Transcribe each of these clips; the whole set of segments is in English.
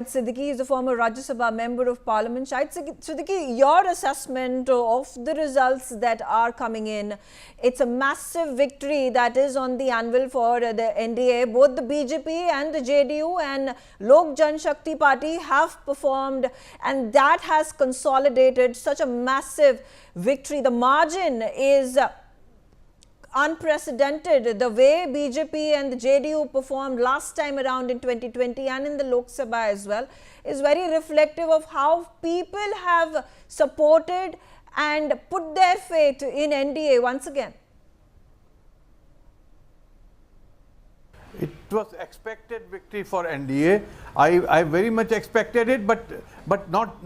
Siddiqui is a former Rajya Sabha member of Parliament. Shahid Siddiqui, your assessment of the results that are coming in, it's a massive victory that is on the anvil for the NDA. Both the BJP and the JDU and Lok Jan Shakti Party have performed, and that has consolidated such a massive victory. The margin is unprecedented. The way BJP and the JDU performed last time around in 2020 and in the Lok Sabha as well is very reflective of how people have supported and put their faith in NDA once again. It was expected victory for NDA. I very much expected it, but not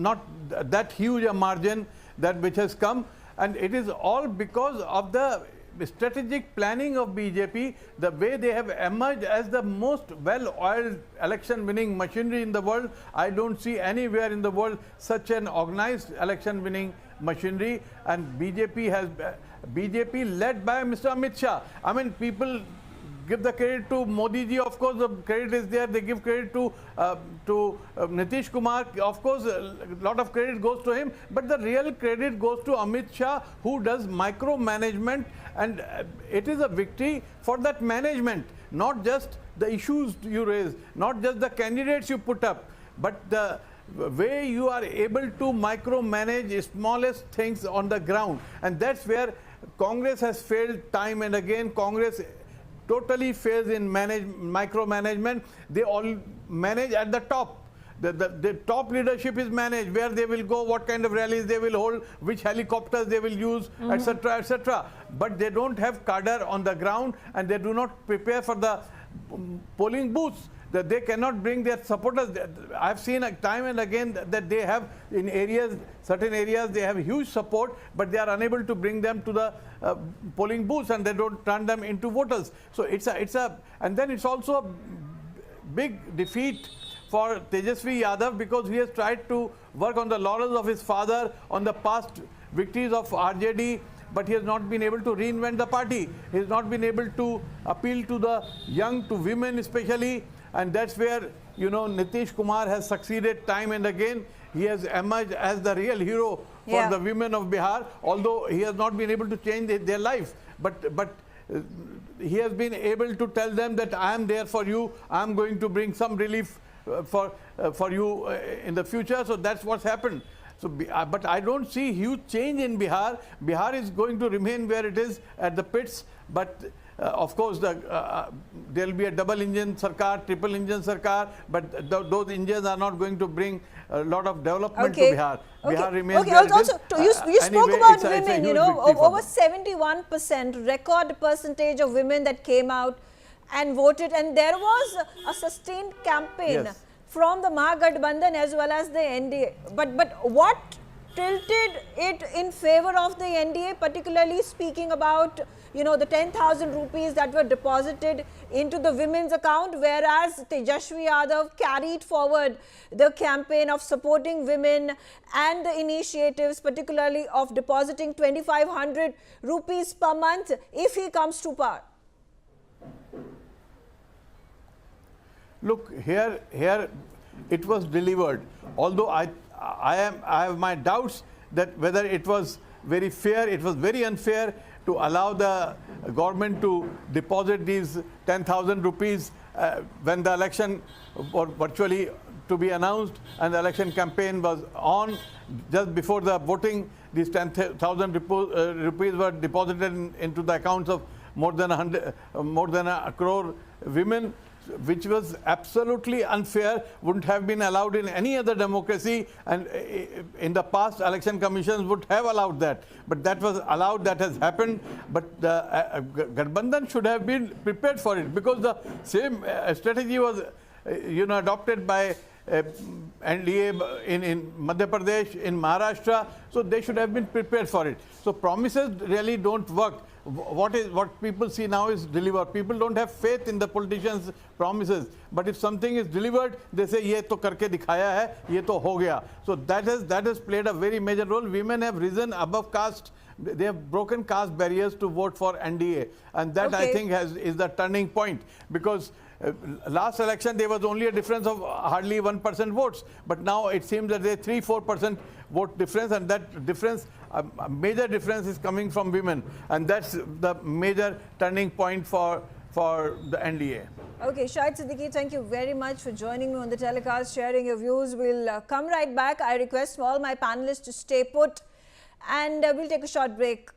that huge a margin that which has come, and it is all because of the strategic planning of BJP, the way they have emerged as the most well-oiled election winning machinery in the world. I don't see anywhere in the world such an organized election winning machinery, and BJP led by Mr. Amit Shah. I mean, people give the credit to Modi ji, of course the credit is there. They give credit to Nitish Kumar, of course a lot of credit goes to him, but the real credit goes to Amit Shah, who does micromanagement, and it is a victory for that management, not just the issues you raise, not just the candidates you put up, but the way you are able to micromanage the smallest things on the ground. And that's where Congress has failed time and again. Congress totally fails in micromanagement. They all manage at the top. The top leadership is managed, where they will go, what kind of rallies they will hold, which helicopters they will use, etc., etc. But they don't have cadre on the ground, and they do not prepare for the polling booths. That they cannot bring their supporters. I've seen time and again that they have in areas, certain areas, they have huge support, but they are unable to bring them to the polling booths, and they don't turn them into voters. So and then it's also a big defeat for Tejasvi Yadav, because he has tried to work on the laurels of his father on the past victories of RJD, but he has not been able to reinvent the party. He has not been able to appeal to the young, to women especially. And that's where, you know, Nitish Kumar has succeeded time and again. He has emerged as the real hero for the women of Bihar, although he has not been able to change their life. But he has been able to tell them that I am there for you. I am going to bring some relief for you in the future. So that's what's happened. So, but I don't see huge change in Bihar. Bihar is going to remain where it is at the pits, but of course, there will be a double engine sarkar, triple engine sarkar, but those engines are not going to bring a lot of development to Bihar. Bihar remains where also, you spoke about women, you know, over 71% record percentage of women that came out and voted, and there was a sustained campaign from the Mahagathbandhan as well as the NDA. But what tilted it in favor of the NDA, particularly speaking about, you know, the 10,000 rupees that were deposited into the women's account, whereas Tejasvi Yadav carried forward the campaign of supporting women and the initiatives, particularly of depositing 2,500 rupees per month if he comes to power? Look, here it was delivered. Although I have my doubts that whether it was very fair. It was very unfair to allow the government to deposit these 10,000 rupees when the election was virtually to be announced and the election campaign was on. Just before the voting, these 10,000 rupees were deposited into the accounts of more than a crore women, which was absolutely unfair, wouldn't have been allowed in any other democracy, and in the past election commissions would have allowed that. But that was allowed, that has happened. But the Gathbandhan should have been prepared for it, because the same strategy was adopted by NDA in Madhya Pradesh, in Maharashtra, so they should have been prepared for it. So promises really don't work. What people see now is deliver. People don't have faith in the politicians' promises. But if something is delivered, they say, "Ye to karke dikhaya hai, ye to ho gaya." So that has played a very major role. Women have risen above caste. They have broken caste barriers to vote for NDA, and that I think is the turning point, because Last election there was only a difference of hardly 1% votes, but now it seems that there is 3-4% vote difference, and that difference, a major difference, is coming from women, and that's the major turning point for the NDA. Okay, Shahid Siddiqui, thank you very much for joining me on the telecast, sharing your views. We'll come right back. I request all my panelists to stay put, and we'll take a short break.